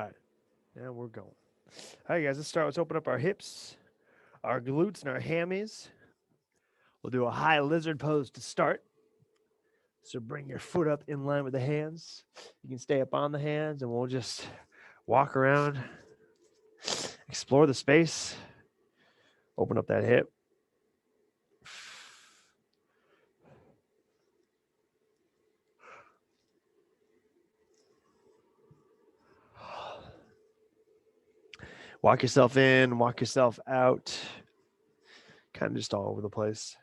All right. Now we're going. All right, guys, let's start. Let's open up our hips, our glutes, and our hammies. We'll do a high lizard pose to start. So bring your foot up in line with the hands. You can stay up on the hands, and we'll just walk around, explore the space, open up that hip. Walk yourself in, walk yourself out, kind of just all over the place.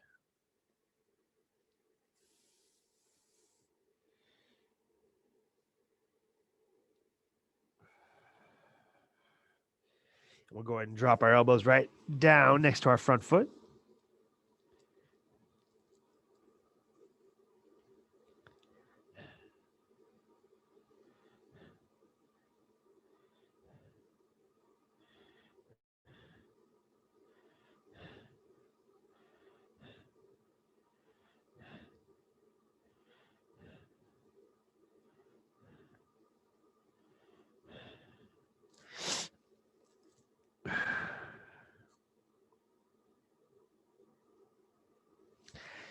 We'll go ahead and drop our elbows right down next to our front foot.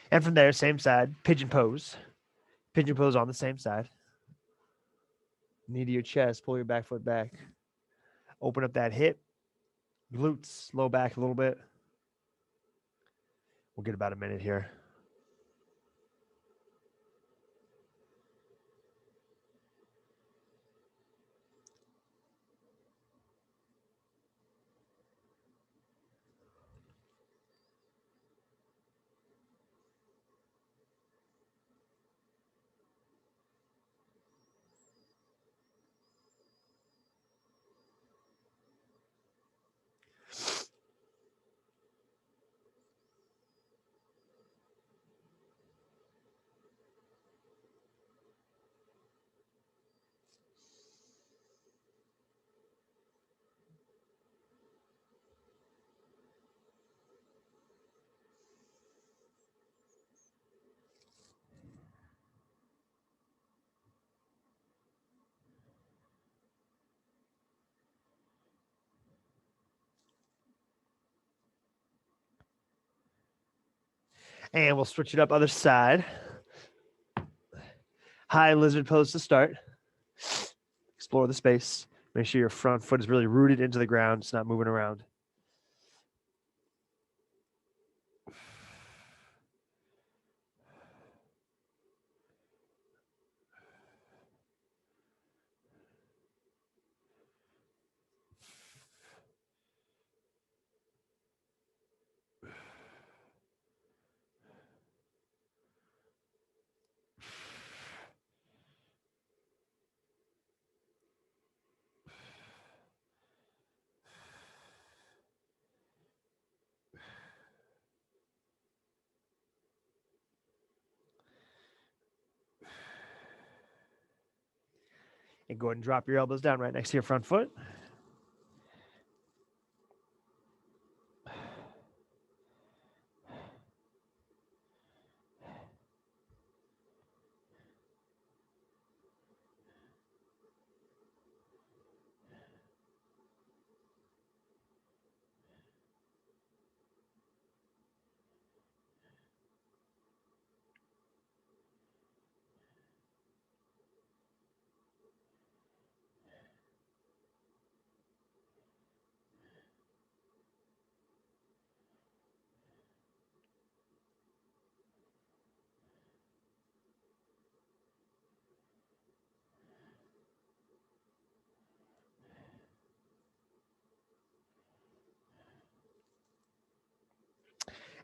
And from there, same side, pigeon pose. Pigeon pose on the same side. Knee to your chest, pull your back foot back. Open up that hip, glutes, low back a little bit. We'll get about a minute here. And we'll switch it up other side. High lizard pose to start. Explore the space. Make sure your front foot is really rooted into the ground. It's not moving around. And go ahead and drop your elbows down right next to your front foot.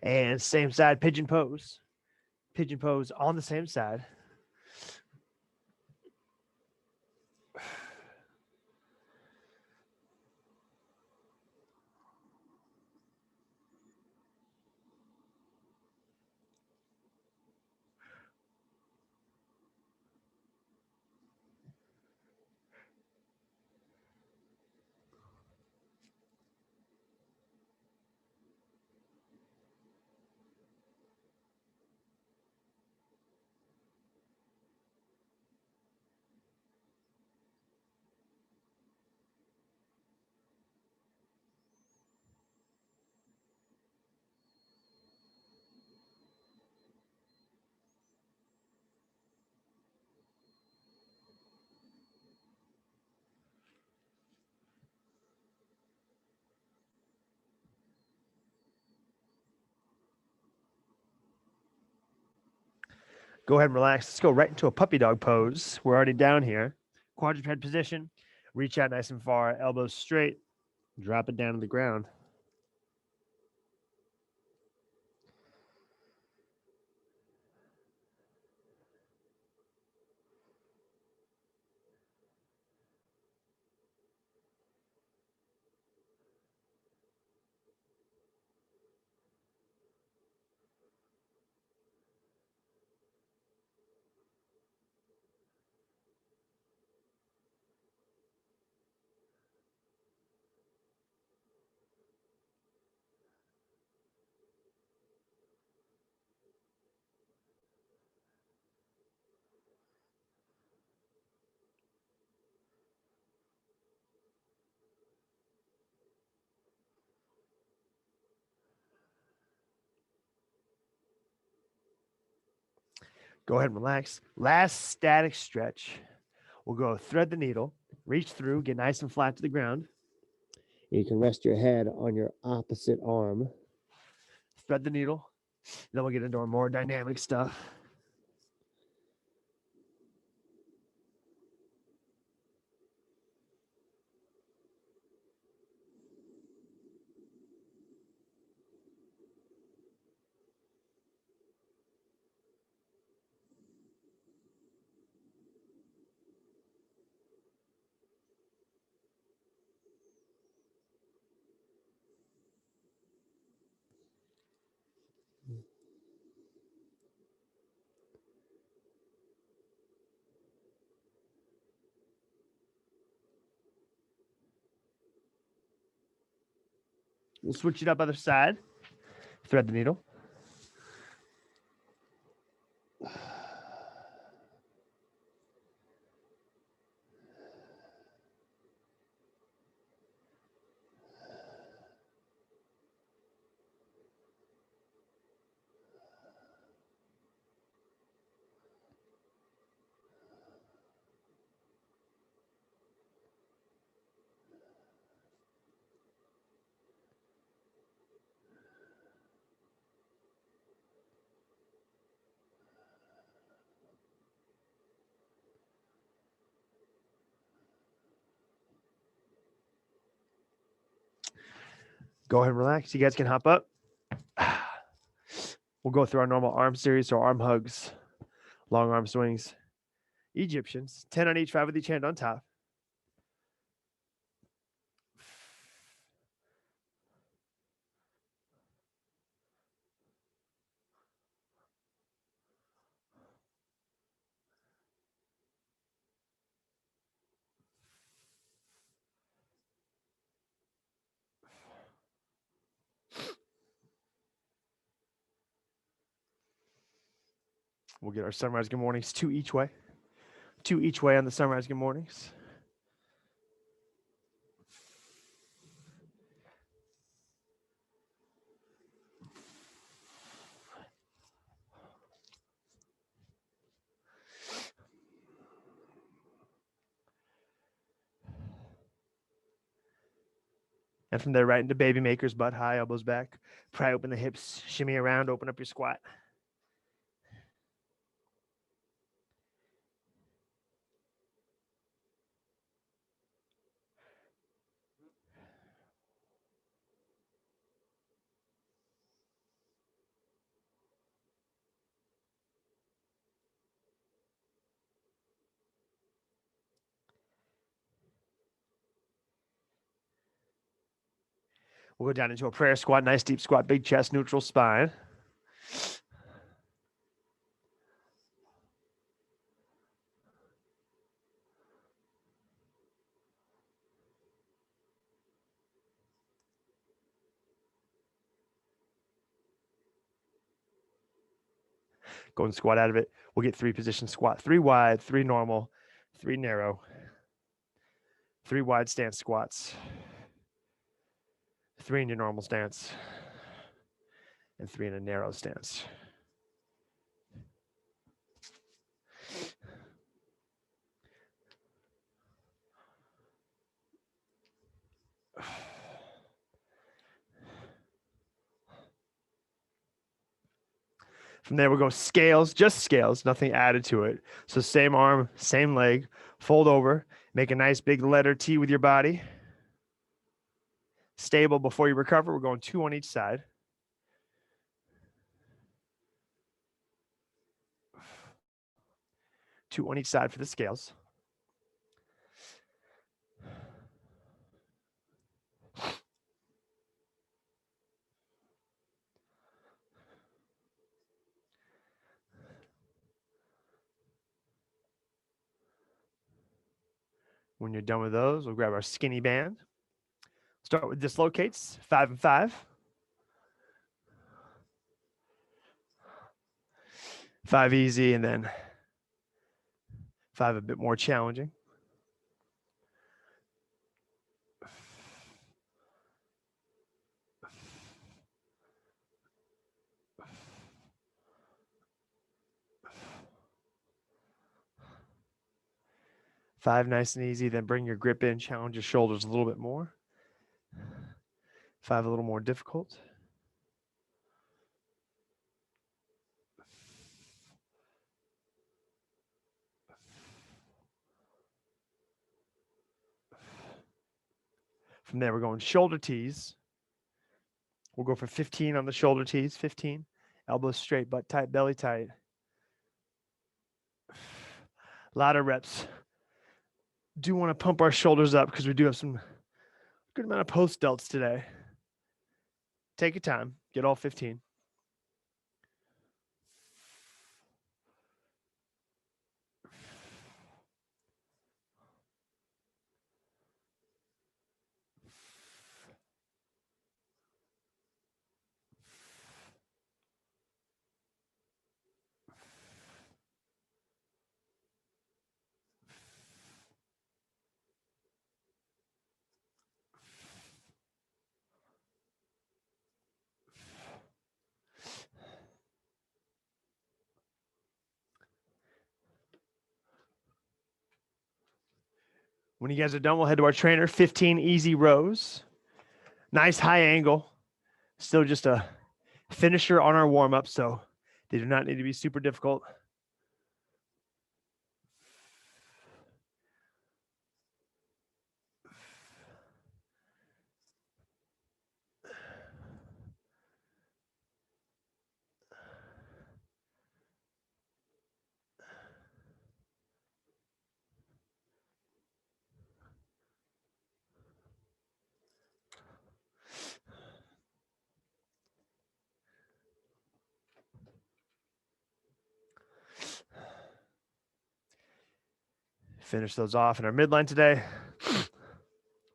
And same side, pigeon pose. Pigeon pose on the same side. Go ahead and relax. Let's go right into a puppy dog pose. We're already down here. Quadruped position. Reach out nice and far, elbows straight. Drop it down to the ground. Go ahead and relax. Last static stretch. We'll go thread the needle, reach through, get nice and flat to the ground. You can rest your head on your opposite arm. Thread the needle. Then we'll get into our more dynamic stuff. We'll switch it up other side. Thread the needle. Go ahead and relax. You guys can hop up. We'll go through our normal arm series, so arm hugs, long arm swings, Egyptians, 10 on each, 5 with each hand on top. We'll get our sunrise good mornings, 2 each way. 2 each way on the sunrise good mornings. And from there, right into baby makers, butt high, elbows back. Pry open the hips, shimmy around, open up your squat. We'll go down into a prayer squat, nice deep squat, big chest, neutral spine. Go and squat out of it. We'll get 3 position squat, 3 wide, 3 normal, 3 narrow, 3 wide stance squats, 3 in your normal stance, and 3 in a narrow stance. From From there, we'll go scales, just scales, nothing added to it. So same arm, same leg, fold over, make a nice big letter T with your body. Stable before you recover. We're going 2 on each side. Two on each side for the scales. When you're done with those, we'll grab our skinny band. Start with dislocates, 5 and 5. 5 easy, and then 5 a bit more challenging. Five nice and easy, then bring your grip in, challenge your shoulders a little bit more. 5 a little more difficult. From there, we're going shoulder tees. We'll go for 15 on the shoulder tees, 15. Elbows straight, butt tight, belly tight. A lot of reps. Do want to pump our shoulders up because we do have some good amount of post delts today. Take your time, get all 15. When you guys are done, we'll head to our trainer, 15 easy rows. Nice high angle. Still just a finisher on our warm-up, so they do not need to be super difficult. Finish those off in our midline today.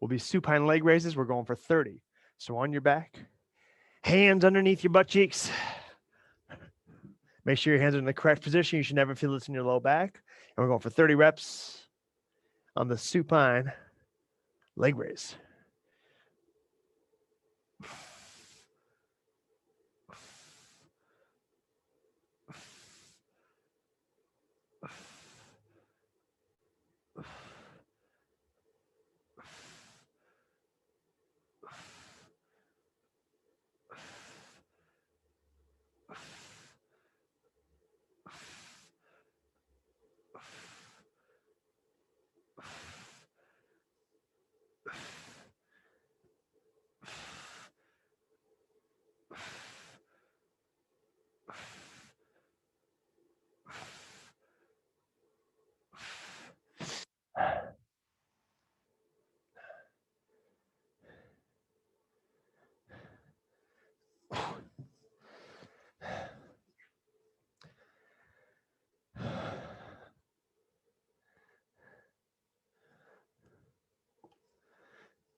Will be supine leg raises. We're going for 30. So on your back, hands underneath your butt cheeks. Make sure your hands are in the correct position. You should never feel this in your low back. And we're going for 30 reps on the supine leg raise.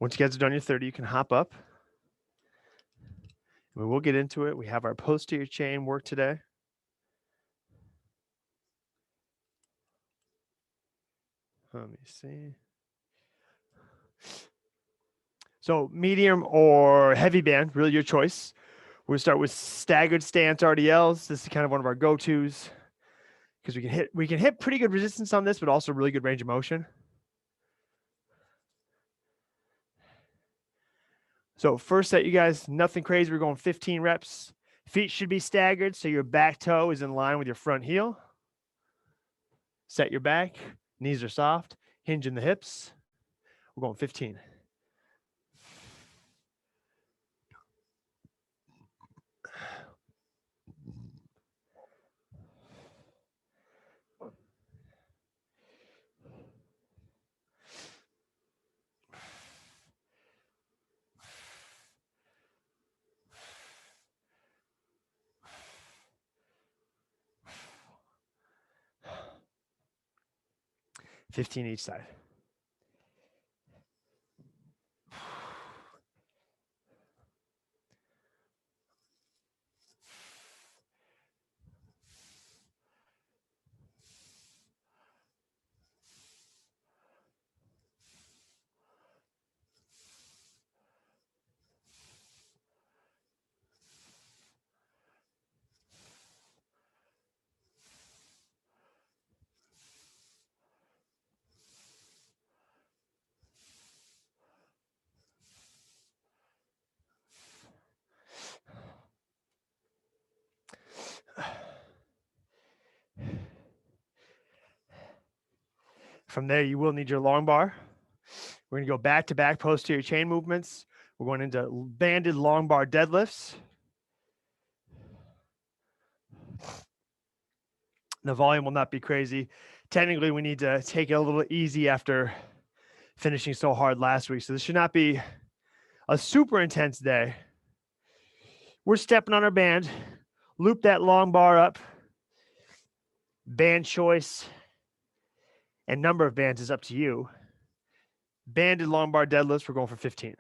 Once you guys are done your 30, you can hop up. We will get into it. We have our posterior chain work today. Let me see. So medium or heavy band, really your choice. We're gonna start with staggered stance RDLs. This is kind of one of our go-tos because we can hit pretty good resistance on this, but also really good range of motion. So first set, you guys, nothing crazy. We're going 15 reps, Feet should be staggered so your back toe is in line with your front heel. Set your back, knees are soft, hinge in the hips. We're going 15. Each side. From there, you will need your long bar. We're going to go back-to-back posterior chain movements. We're going into banded long bar deadlifts. The volume will not be crazy. Technically, we need to take it a little easy after finishing so hard last week. So this should not be a super intense day. We're stepping on our band. Loop that long bar up. Band choice and number of bands is up to you. Banded long bar deadlifts, we're going for 15.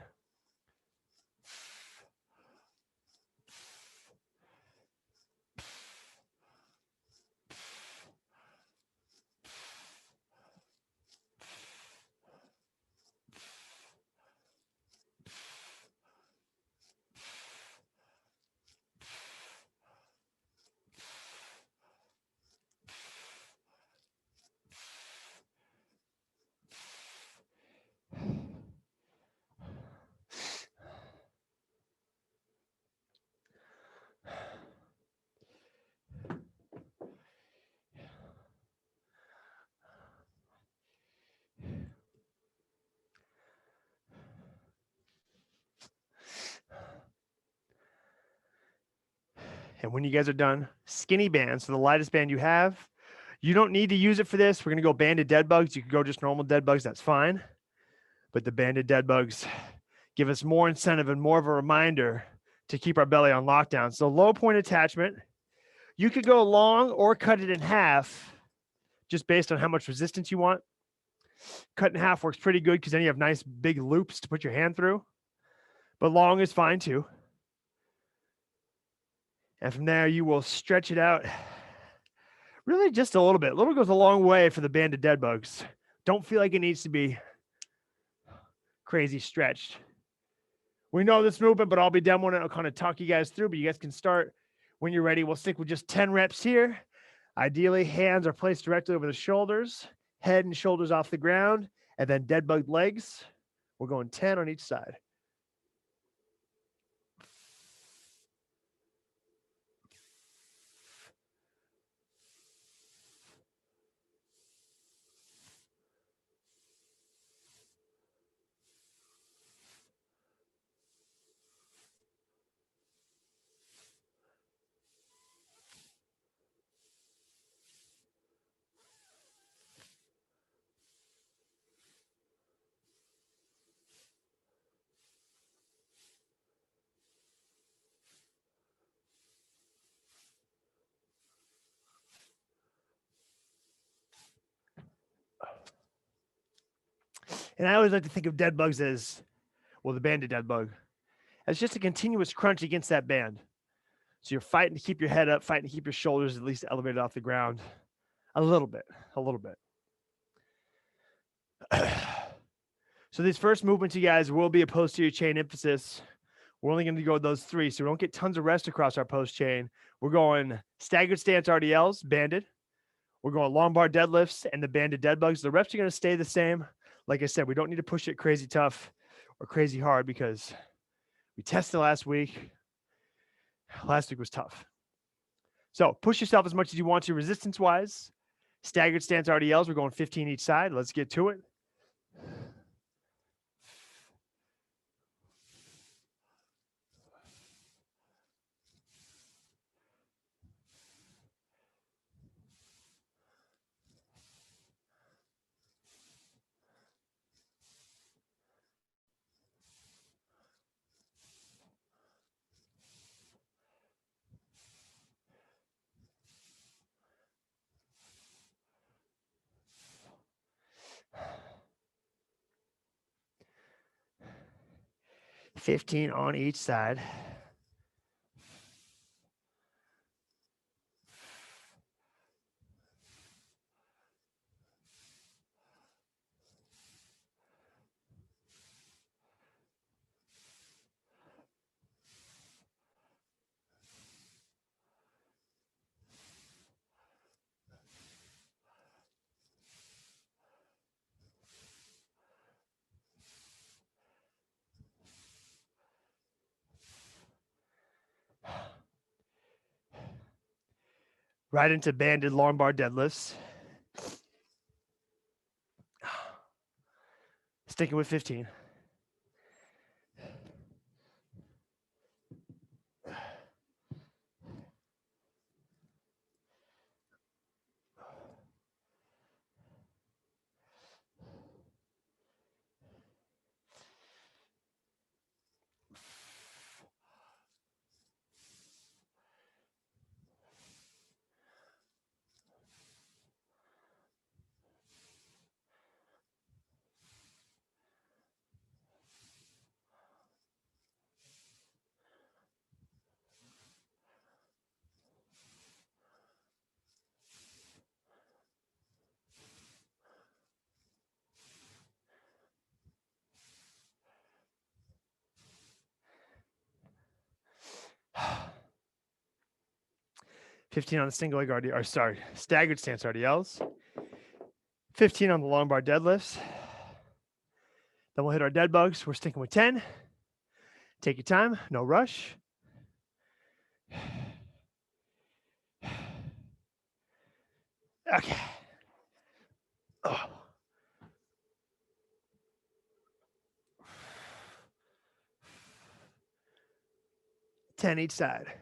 And when you guys are done, skinny band, so the lightest band you have. You don't need to use it for this. We're going to go banded dead bugs. You can go just normal dead bugs. That's fine. But the banded dead bugs give us more incentive and more of a reminder to keep our belly on lockdown. So low point attachment. You could go long or cut it in half just based on how much resistance you want. Cut in half works pretty good because then you have nice big loops to put your hand through. But long is fine too. And from there, you will stretch it out really just a little bit. A little goes a long way for the banded dead bugs. Don't feel like it needs to be crazy stretched. We know this movement, but I'll be demoing it. I'll kind of talk you guys through, but you guys can start when you're ready. We'll stick with just 10 reps here. Ideally, hands are placed directly over the shoulders, head and shoulders off the ground, and then dead bug legs. We're going 10 on each side. And I always like to think of dead bugs as, well, the banded dead bug, as just a continuous crunch against that band. So you're fighting to keep your head up, fighting to keep your shoulders at least elevated off the ground a little bit. So these first movements, you guys, will be a posterior chain emphasis. We're only going to go with those three, so we don't get tons of rest across our post chain. We're going staggered stance RDLs, banded. We're going long bar deadlifts and the banded dead bugs. The reps are going to stay the same. Like I said, we don't need to push it crazy tough or crazy hard because we tested last week. Last week was tough. So push yourself as much as you want to resistance-wise. Staggered stance RDLs, we're going 15 each side. Let's get to it. $15 on each side. Right into banded long bar deadlifts. Sticking with 15. $15 on the single leg RDL, or sorry, staggered stance RDLs. 15 on the long bar deadlifts. Then we'll hit our dead bugs. We're sticking with 10. Take your time, no rush. Okay. Oh. $10 each side.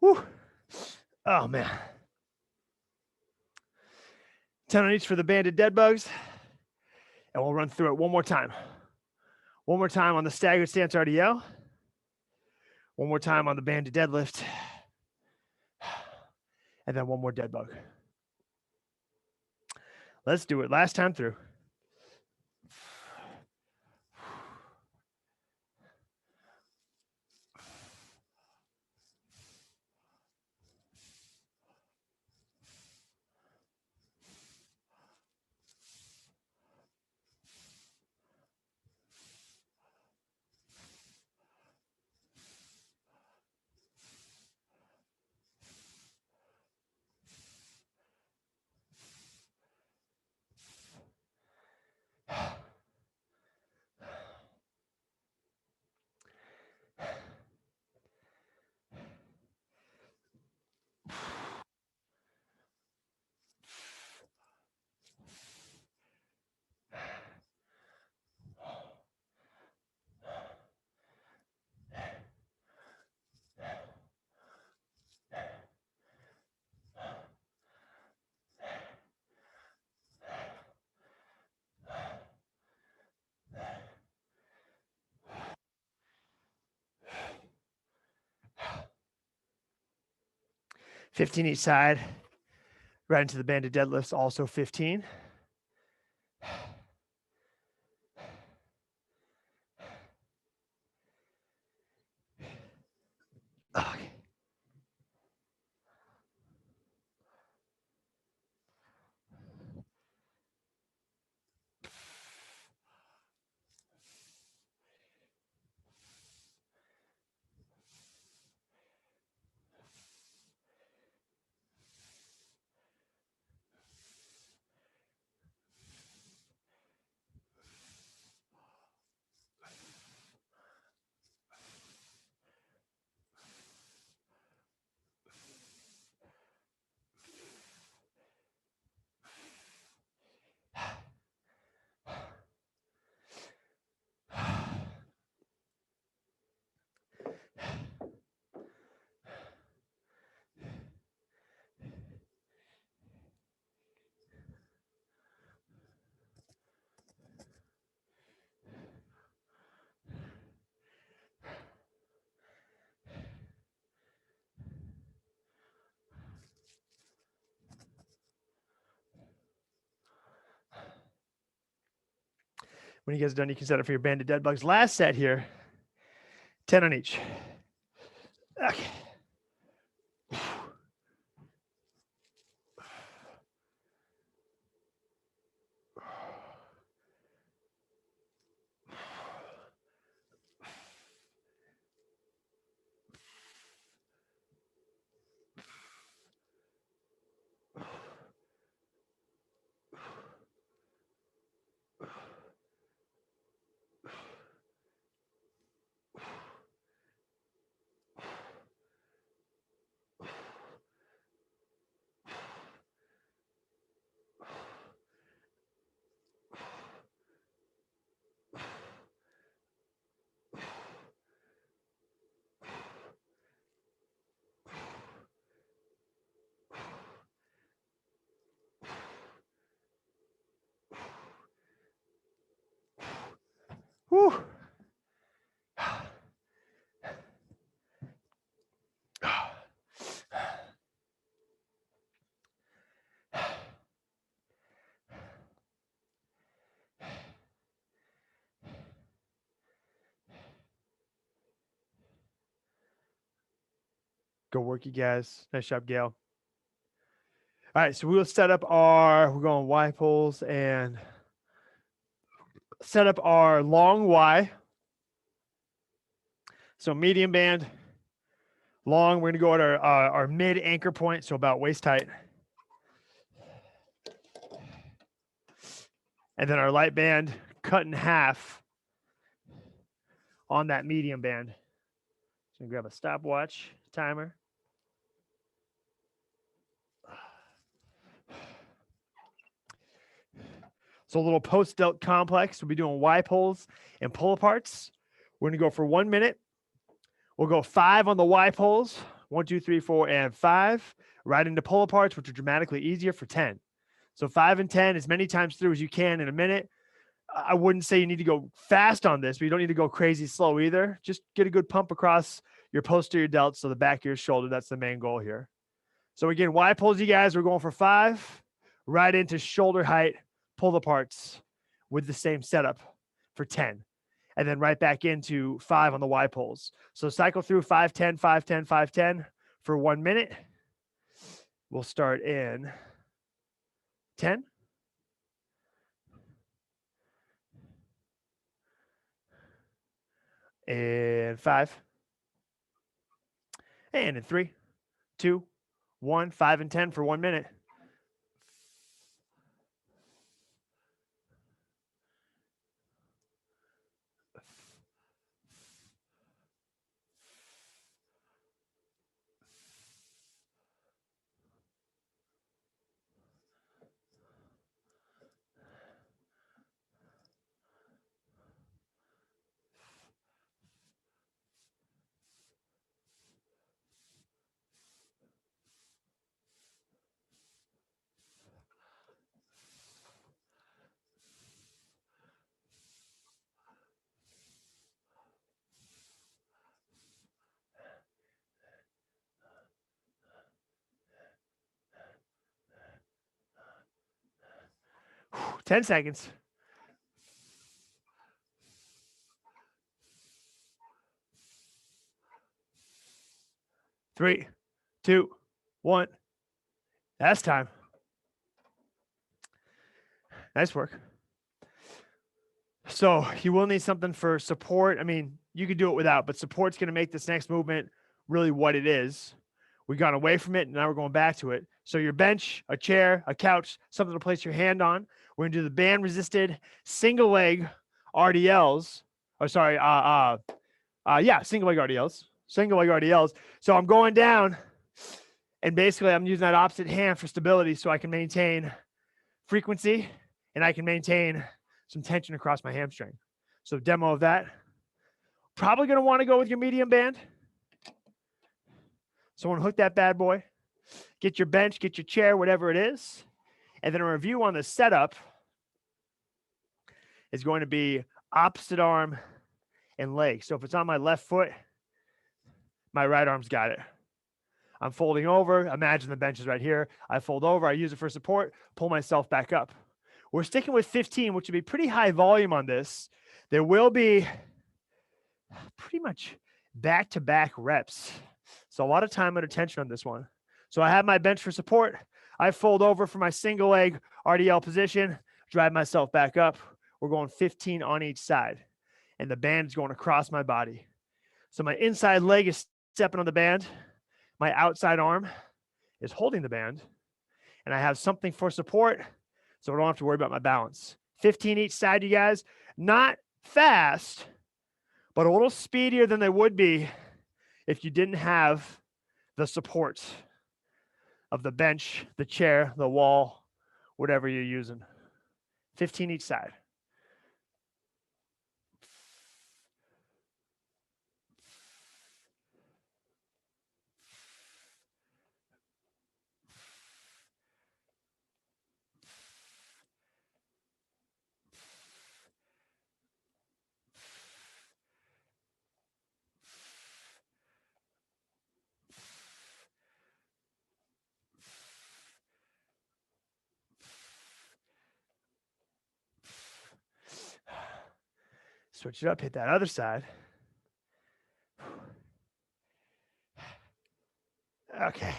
Whew. Oh, man. 10 on each for the banded dead bugs. And we'll run through it one more time. One more time on the staggered stance RDL. One more time on the banded deadlift. And then one more dead bug. Let's do it. Last time through. 15 each side. Right into the banded deadlifts, also 15. Okay. When you guys are done, you can set up for your banded dead bugs. Last set here, 10 on each. Okay. Whew. Go work, you guys. Nice job, Gail. All right, so we'll set up our, we're going Y pulls and set up our long Y. So medium band, long. We're going to go at our mid anchor point, so about waist height. And then our light band cut in half on that medium band. So grab a stopwatch timer. So a little post-delt complex. We'll be doing Y pulls and pull aparts. We're going to go for 1 minute. We'll go 5 on the Y pulls. 1, 2, 3, 4, and 5. Right into pull aparts, which are dramatically easier for 10. So 5 and 10 as many times through as you can in a minute. I wouldn't say you need to go fast on this, but you don't need to go crazy slow either. Just get a good pump across your posterior delts, so the back of your shoulder. That's the main goal here. So again, Y pulls, you guys, we're going for 5. Right into shoulder height pull aparts with the same setup for 10. And then right back into 5 on the Y pulls. So cycle through 5, 10, 5, 10, 5, 10 for 1 minute. We'll start in 10. And 5. And in 3, 2, 1, 5 and 10 for 1 minute. 10 seconds. 3, 2, 1. That's time. Nice work. So you will need something for support. I mean, you could do it without, but support's going to make this next movement really what it is. We got away from it, and now we're going back to it. So your bench, a chair, a couch, something to place your hand on. We're going to do the band resisted single leg RDLs. Oh, sorry. Single leg RDLs. Single leg RDLs. So I'm going down, and basically I'm using that opposite hand for stability so I can maintain frequency and I can maintain some tension across my hamstring. So demo of that. Probably going to want to go with your medium band. So unhook that bad boy. Get your bench, get your chair, whatever it is. And then a review on the setup is going to be opposite arm and leg. So if it's on my left foot, my right arm's got it. I'm folding over. Imagine the bench is right here. I fold over. I use it for support, pull myself back up. We're sticking with 15, which would be pretty high volume on this. There will be pretty much back-to-back reps. So a lot of time and attention on this one. So I have my bench for support. I fold over for my single leg RDL position, drive myself back up. We're going 15 on each side. And the band is going across my body. So my inside leg is stepping on the band. My outside arm is holding the band. And I have something for support, so I don't have to worry about my balance. 15 each side, you guys. Not fast, but a little speedier than they would be if you didn't have the support of the bench, the chair, the wall, whatever you're using. 15 each side. Switch it up, hit that other side. Okay.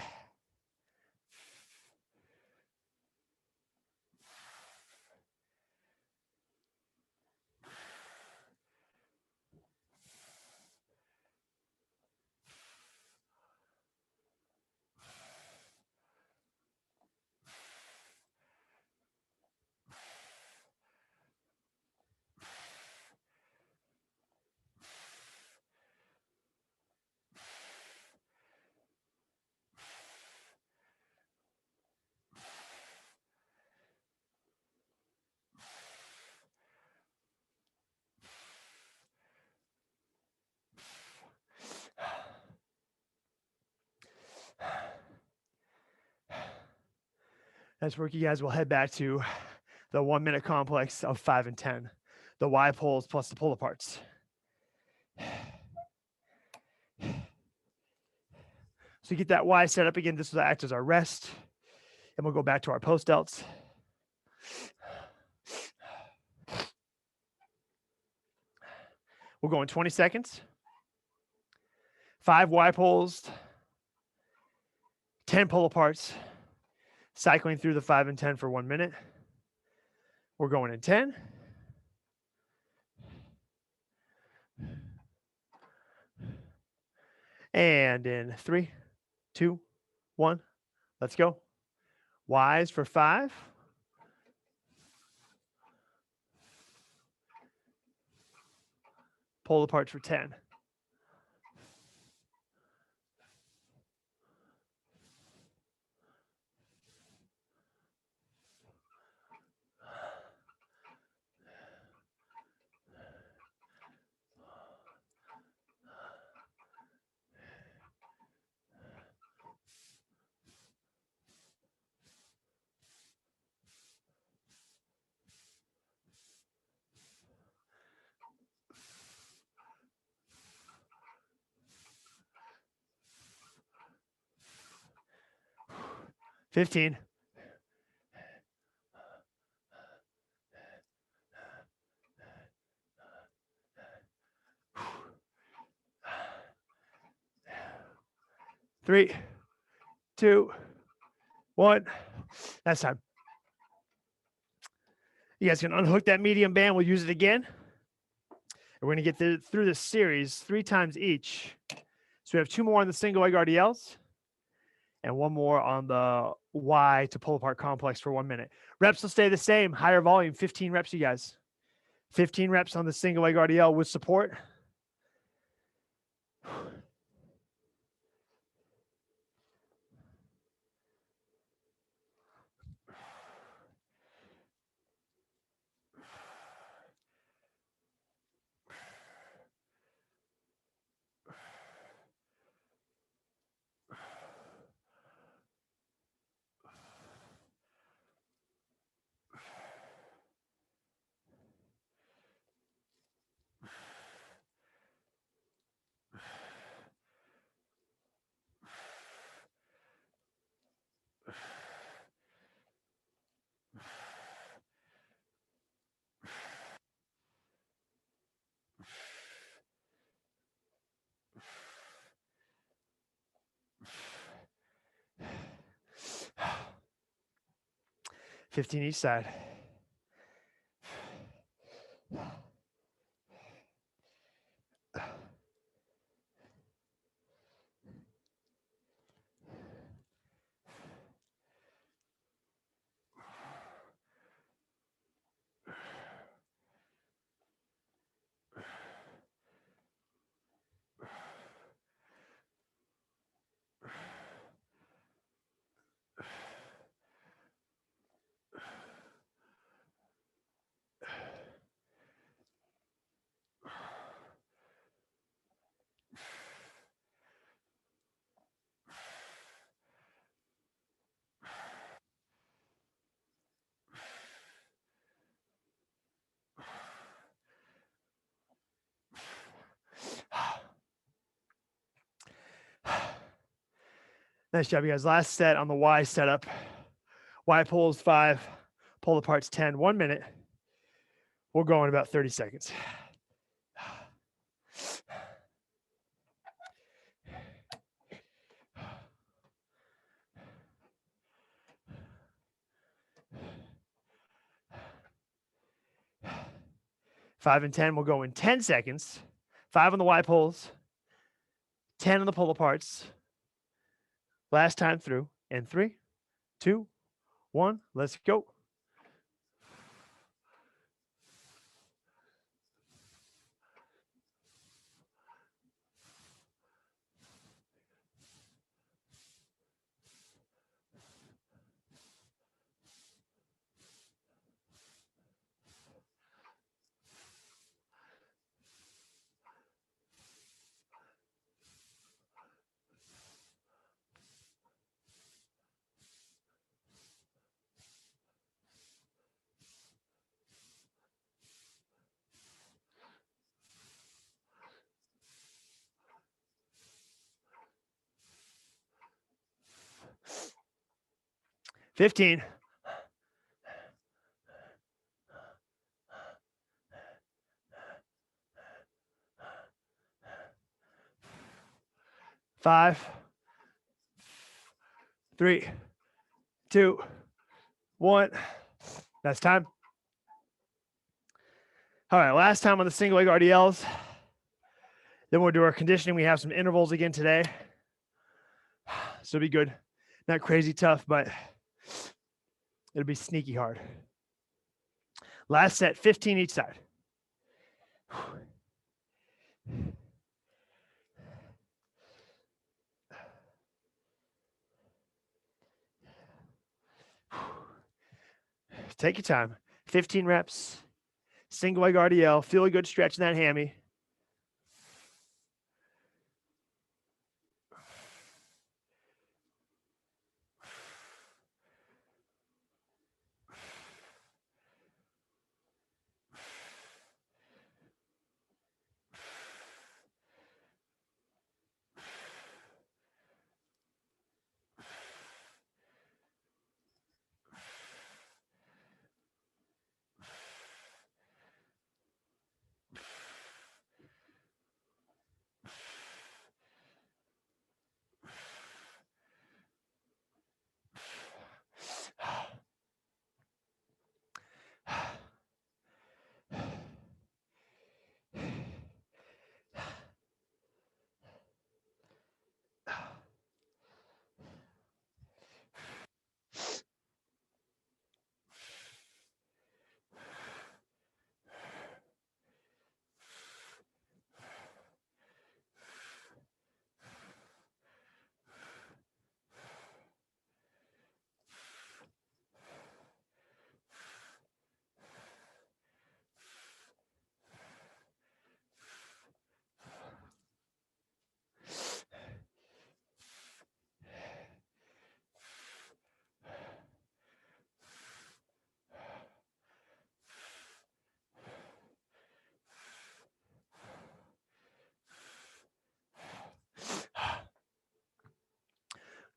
Nice work, you guys. We'll head back to the 1 minute complex of 5 and 10. The Y pulls plus the pull aparts. So get that Y set up again. This will act as our rest. And we'll go back to our post delts. We'll go in 20 seconds. 5 Y pulls, 10 pull aparts, cycling through the 5 and 10 for 1 minute. We're going in 10. And in 3, 2, 1, let's go. Ys for 5. Pull apart for 10. $15. 3, 2, 1. That's time. You guys can unhook that medium band. We'll use it again. We're going to get through this series 3 times each. So we have 2 more on the single leg RDLs and 1 more on the Y to pull apart complex for 1 minute. Reps will stay the same, higher volume, 15 reps, you guys. 15 reps on the single leg RDL with support. $15 each side. Nice job, you guys. Last set on the Y setup. Y pulls 5, pull apart's 10, 1 minute. We'll go in about 30 seconds. Five and 10 will go in 10 seconds. 5 on the Y pulls, 10 on the pull aparts. Last time through. And 3, 2, 1. Let's go. $15. Five, 3, 2, 1. That's time. All right, last time on the single leg RDLs. Then we'll do our conditioning. We have some intervals again today. So it'll be good. Not crazy tough, but it'll be sneaky hard. Last set, 15 each side. Take your time. 15 reps. Single leg RDL. Feel a good stretch in that hammy.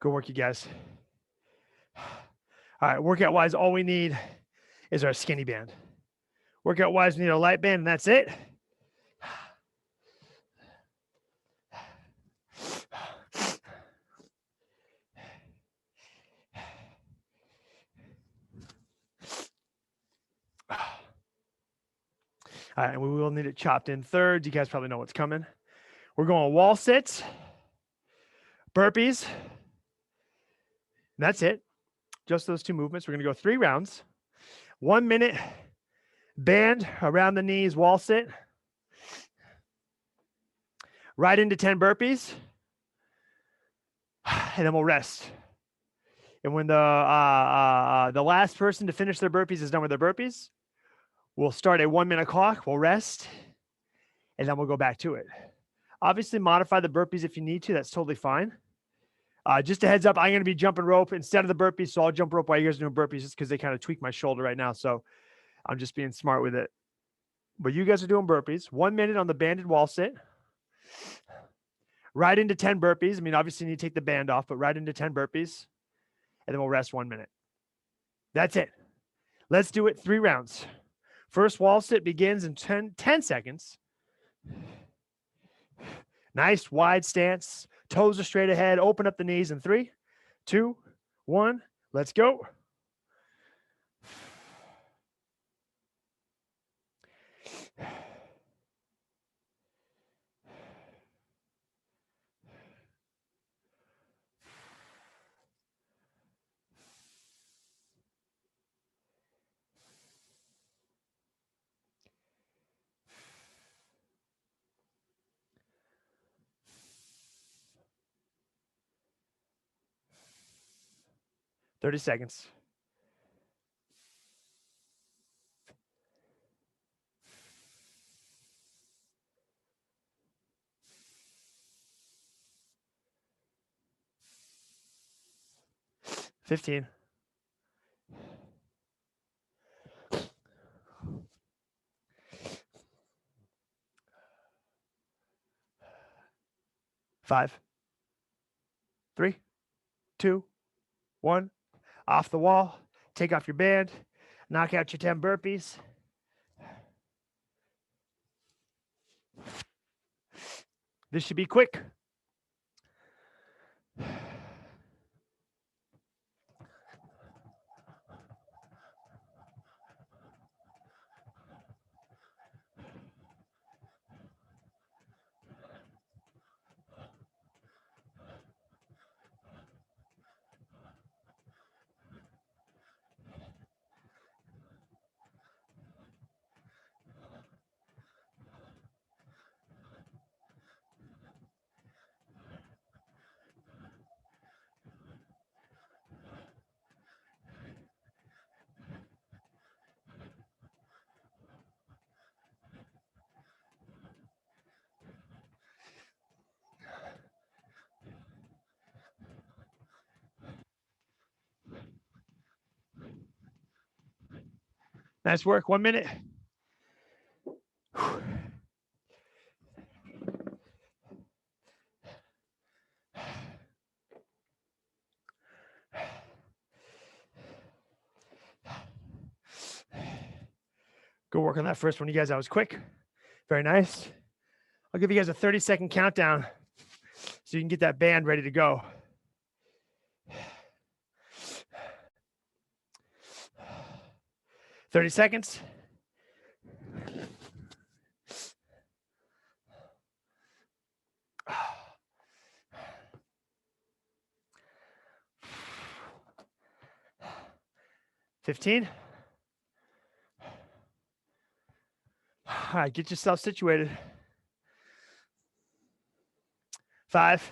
Good work, you guys. All right, workout-wise, all we need is our skinny band. Workout-wise, we need a light band, and that's it. All right, and we will need it chopped in thirds. You guys probably know what's coming. We're going wall sits, burpees, and that's it. Just those two movements. We're going to go 3 rounds. 1 minute band around the knees, wall sit. Right into 10 burpees. And then we'll rest. And when the last person to finish their burpees is done with their burpees, we'll start a 1 minute clock. We'll rest. And then we'll go back to it. Obviously, modify the burpees if you need to. That's totally fine. Just a heads up, I'm going to be jumping rope instead of the burpees. So I'll jump rope while you guys are doing burpees just because they kind of tweak my shoulder right now. So I'm just being smart with it. But you guys are doing burpees. 1 minute on the banded wall sit. Right into 10 burpees. I mean, obviously you need to take the band off, but right into 10 burpees. And then we'll rest 1 minute. That's it. Let's do it 3 rounds. First wall sit begins in 10 seconds. Nice wide stance. Toes are straight ahead. Open up the knees in 3, 2, 1. Let's go. "30 seconds. "15. 5, 3, 2, 1. Off the wall. Take off your band. Knock out your 10 burpees. This should be quick. Nice work. 1 minute. Go work on that first one, you guys. That was quick. Very nice. I'll give you guys a 30-second countdown so you can get that band ready to go. 30 seconds. $15. All right, get yourself situated. 5,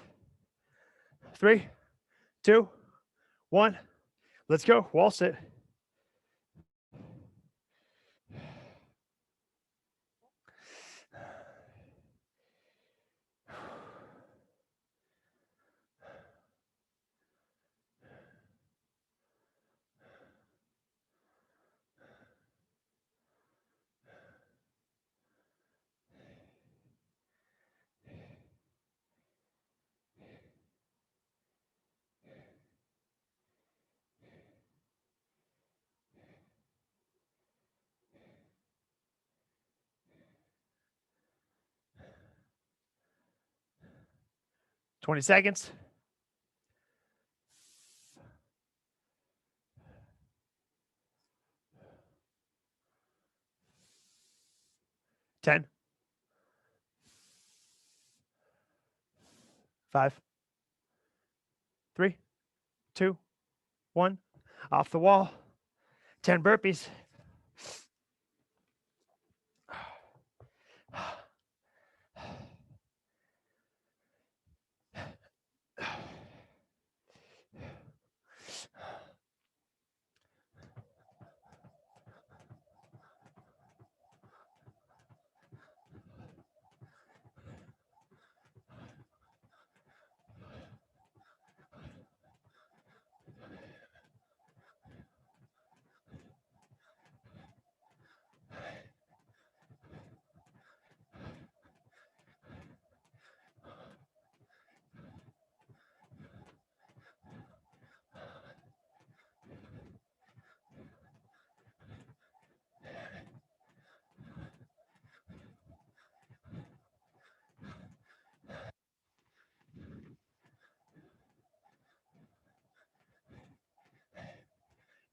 3, 2, 1. Let's go. Wall sit. 20 seconds. 10, 5, 3, 2, 1. Off the wall. 10 burpees.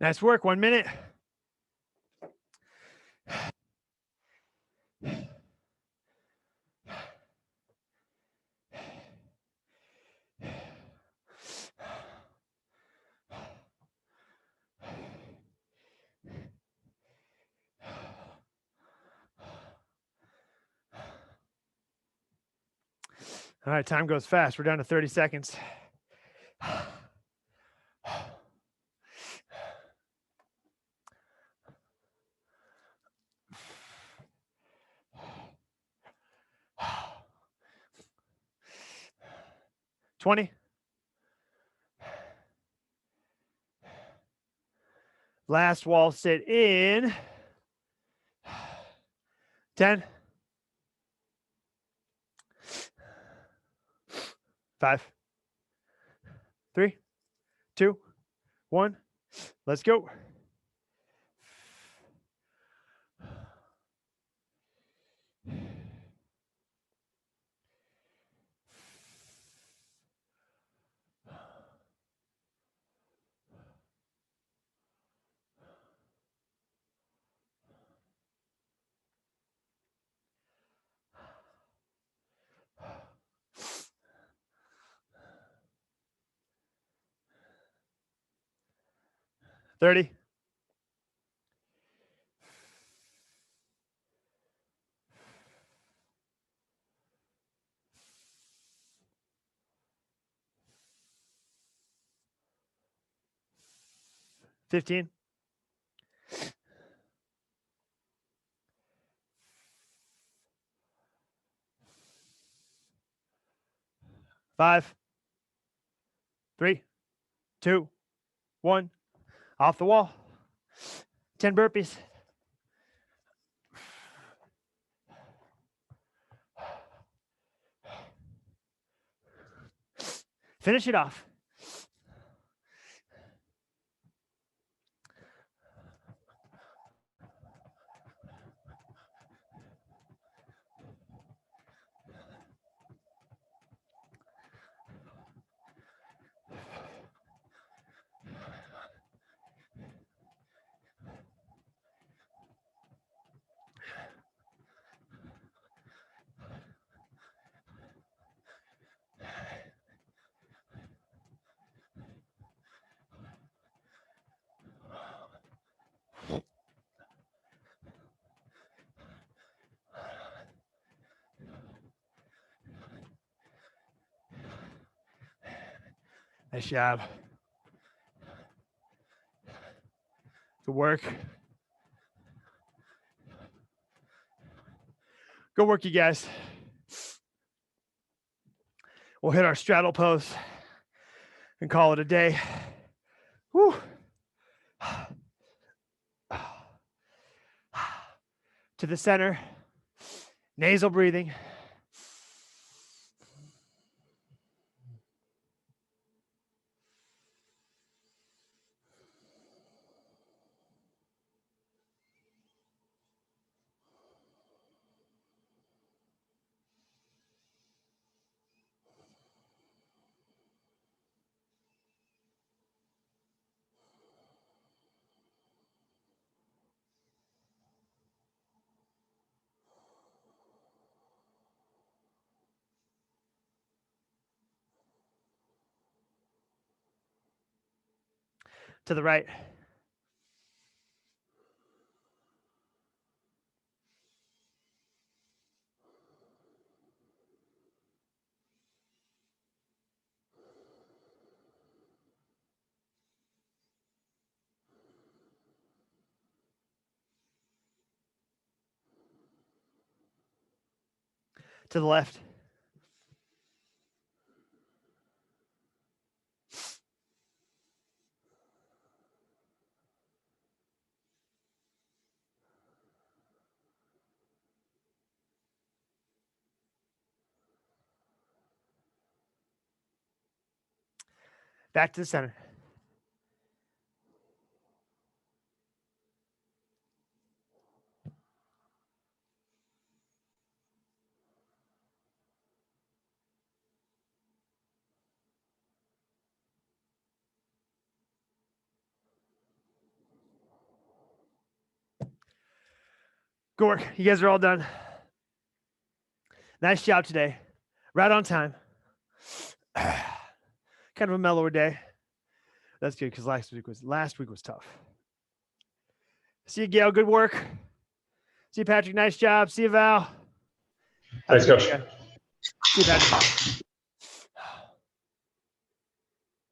Nice work. 1 minute. All right, time goes fast. We're down to 30 seconds. 20. Last wall sit in 10, 5, 3, 2, 1. Let's go. $30. 15. 5, 3, 2, 1. Off the wall. 10 burpees. Finish it off. Nice job. Good work. Good work, you guys. We'll hit our straddle pose and call it a day. Whew. To the center. Nasal breathing. To the right. To the left. Back to the center. Good work. You guys are all done. Nice job today. Right on time. Kind of a mellower day. That's good because last week was tough. See you, Gail. Good work. See you, Patrick. Nice job. See you, Val. Thanks, Coach. See you, Patrick.